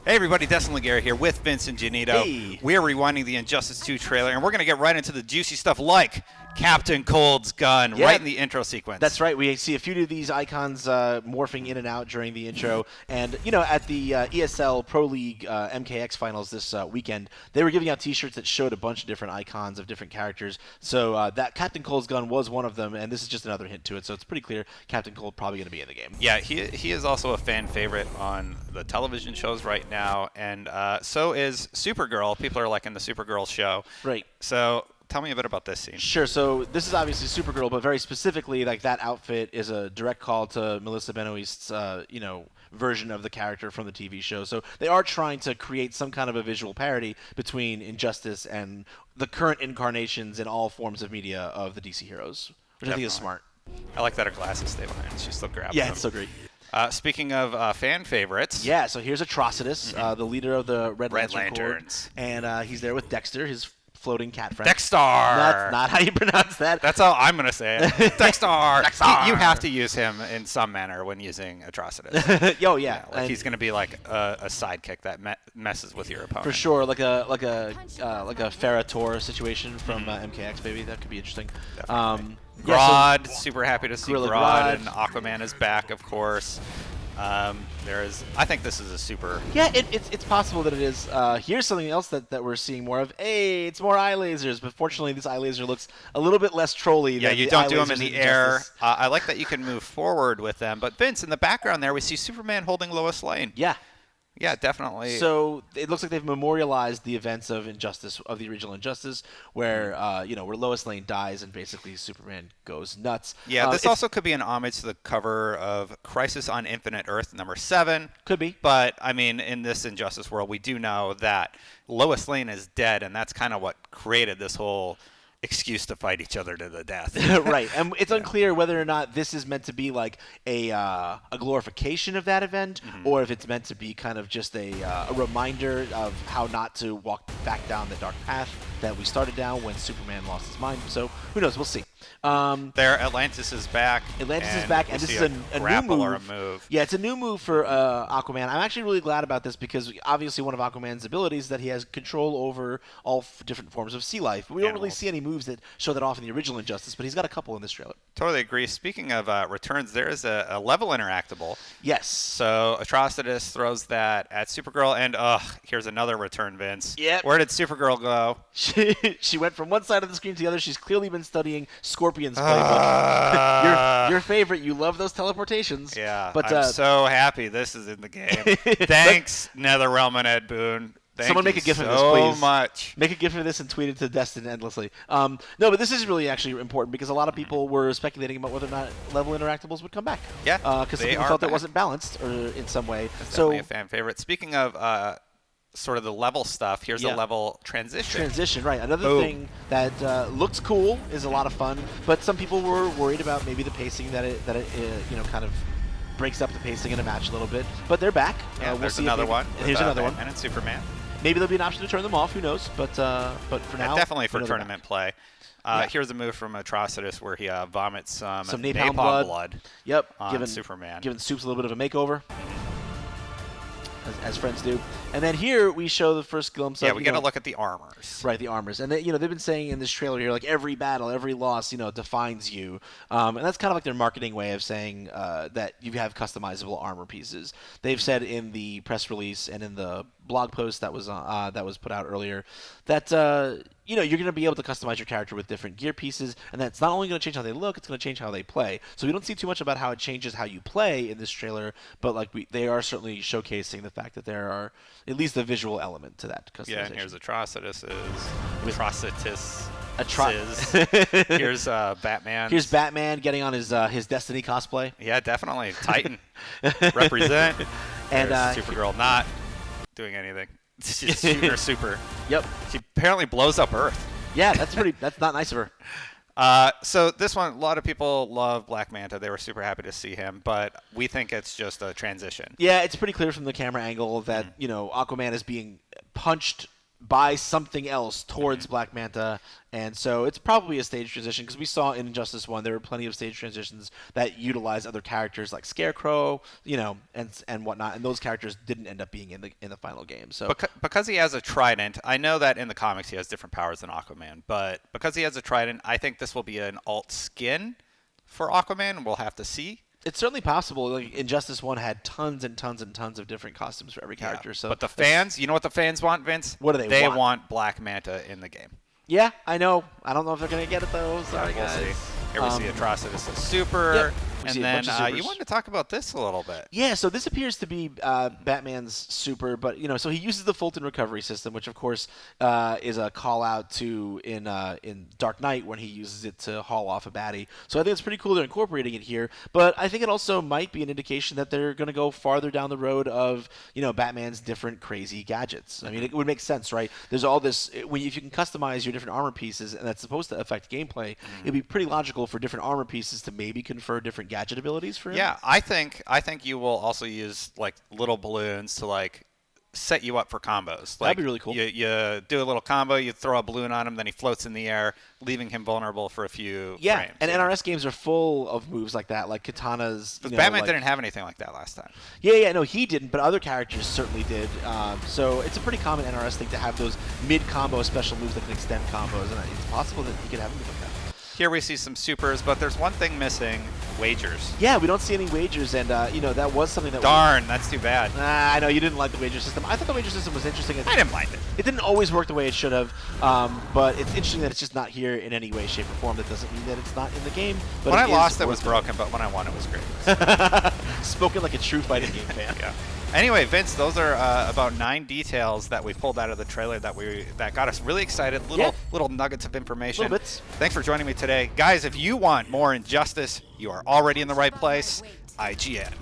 Hey everybody, Destin Laguerre here with Vince and Janito. Hey. We're rewinding the Injustice 2 trailer, and we're going to get right into the juicy stuff like Captain Cold's gun right in the intro sequence. That's right. We see a few of these icons morphing in and out during the intro. And, you know, at the ESL Pro League MKX finals this weekend, they were giving out T-shirts that showed a bunch of different icons of different characters. So that Captain Cold's gun was one of them, and this is just another hint to it. So it's pretty clear Captain Cold probably going to be in the game. Yeah, he is also a fan favorite on the television shows right now, and so is Supergirl. People are liking the Supergirl show. Right. So tell me a bit about this scene. Sure. So this is obviously Supergirl, but very specifically, like that outfit is a direct call to Melissa Benoist's, version of the character from the TV show. So they are trying to create some kind of a visual parody between Injustice and the current incarnations in all forms of media of the DC heroes, which I think is smart. I like that her glasses stay behind. She still grabs them. Yeah, it's so great. Speaking of fan favorites. Yeah, so here's Atrocitus, the leader of the Red Lanterns. Corps, and he's there with Dexter, his floating cat friend. Dexter! That's not how you pronounce that. That's how I'm going to say it. Dexter! Dexter! You have to use him in some manner when using Atrocitus. Oh, yeah. Like he's going to be like a sidekick that messes with your opponent. For sure, like a Ferrator situation from MKX, maybe. That could be interesting. Grodd, super happy to see Gorilla Grodd, and Aquaman is back, of course. I think this is a super. Yeah, it's possible that it is. Here's something else that we're seeing more of. Hey, it's more eye lasers, but fortunately this eye laser looks a little bit less trolly. Yeah, than you the don't eye do them in lasers the air. Injustice. I like that you can move forward with them. But Vince, in the background there, we see Superman holding Lois Lane. Yeah. Yeah, definitely. So it looks like they've memorialized the events of Injustice, of the original Injustice, where where Lois Lane dies and basically Superman goes nuts. Yeah, this also could be an homage to the cover of Crisis on Infinite Earth #7. Could be. But I mean, in this Injustice world, we do know that Lois Lane is dead, and that's kind of what created this whole excuse to fight each other to the death. Right, and it's unclear whether or not this is meant to be like a glorification of that event, or if it's meant to be kind of just a reminder of how not to walk back down the dark path that we started down when Superman lost his mind. So who knows? We'll see. There, Atlantis is back. And this is a new move. Or a move. Yeah, it's a new move for Aquaman. I'm actually really glad about this because obviously one of Aquaman's abilities is that he has control over all different forms of sea life. But we don't really see any moves that show that off in the original Injustice, but he's got a couple in this trailer. Totally agree. Speaking of returns, there is a level interactable. Yes. So Atrocitus throws that at Supergirl, and here's another return, Vince. Yep. Where did Supergirl go? She went from one side of the screen to the other. She's clearly been studying Scorpion's playbook. Your favorite. You love those teleportations. Yeah, but I'm so happy this is in the game. Thanks, NetherRealm and Ed Boon. Someone make a GIF of this, please. Much. Make a GIF of this and tweet it to Destin endlessly. No, but this is really actually important because a lot of people were speculating about whether or not level interactables would come back. Yeah, because some people felt it wasn't balanced or in some way. That's definitely a fan favorite. Speaking of sort of the level stuff, here's the level transition. Transition, right. Another thing that looks cool, is a lot of fun, but some people were worried about maybe the pacing that it kind of breaks up the pacing in a match a little bit. But they're back. Yeah, there's another one. Here's another one. And it's Superman. Maybe there'll be an option to turn them off. Who knows? But for now, definitely for tournament play. Here's a move from Atrocitus where he vomits some napalm blood. Yep, on Superman. Giving Supes a little bit of a makeover, as friends do. And then here we show the first glimpse of... Yeah, we get a look at the armors. Right, the armors. And they've been saying in this trailer here, like, every battle, every loss, defines you. And that's kind of like their marketing way of saying that you have customizable armor pieces. They've said in the press release and in the blog post that was put out earlier that you're going to be able to customize your character with different gear pieces, and that's not only going to change how they look, it's going to change how they play. So we don't see too much about how it changes how you play in this trailer, but they are certainly showcasing the fact that there are at least a visual element to that customization. Yeah, and here's Atrocitus. Here's Batman. Here's Batman getting on his Destiny cosplay. Yeah, definitely. Titan. Represent. And Supergirl not doing anything. She's shooting her super. Yep. She apparently blows up Earth. Yeah, that's not nice of her. So this one, a lot of people love Black Manta. They were super happy to see him, but we think it's just a transition. Yeah, it's pretty clear from the camera angle that Aquaman is being punched buy something else towards Black Manta, and so it's probably a stage transition because we saw in Injustice 1 there were plenty of stage transitions that utilize other characters like Scarecrow, and whatnot, and those characters didn't end up being in the final game. So because he has a trident, I know that in the comics he has different powers than Aquaman, but because he has a trident, I think this will be an alt skin for Aquaman. We'll have to see. It's certainly possible. Like Injustice 1 had tons and tons and tons of different costumes for every character. So, but the fans, you know what the fans want, Vince? What do they want? They want Black Manta in the game. Yeah, I know. I don't know if they're going to get it, though. Sorry, we'll guys. See. Here we see Atrocitus as Super. Yep. And then you wanted to talk about this a little bit. Yeah, so this appears to be Batman's super, but so he uses the Fulton recovery system, which of course is a call out to in Dark Knight when he uses it to haul off a baddie. So I think it's pretty cool they're incorporating it here, but I think it also might be an indication that they're going to go farther down the road of Batman's different crazy gadgets. I mean, it would make sense, right? There's all this if you can customize your different armor pieces, and that's supposed to affect gameplay. It'd be pretty logical for different armor pieces to maybe confer different gadget abilities for him. Yeah, I think you will also use like little balloons to like set you up for combos. Like, that'd be really cool. You do a little combo, you throw a balloon on him, then he floats in the air, leaving him vulnerable for a few frames. And NRS games are full of moves like that, like katanas. Batman didn't have anything like that last time. No, he didn't, but other characters certainly did. So it's a pretty common NRS thing to have those mid-combo special moves that can extend combos, and it's possible that he could have them like that. Here we see some supers, but there's one thing missing: wagers. Yeah, we don't see any wagers, and that was something that. Darn, that's too bad. I know you didn't like the wager system. I thought the wager system was interesting. I didn't mind it. It didn't always work the way it should have, but it's interesting that it's just not here in any way, shape, or form. That doesn't mean that it's not in the game. But when I lost, it was broken, but when I won, it was great. Spoken like a true fighting game fan. Yeah. Anyway, Vince, those are about 9 details that we pulled out of the trailer that got us really excited. Little nuggets of information. Little bits. Thanks for joining me today. Guys, if you want more Injustice, you are already in the right place. IGN.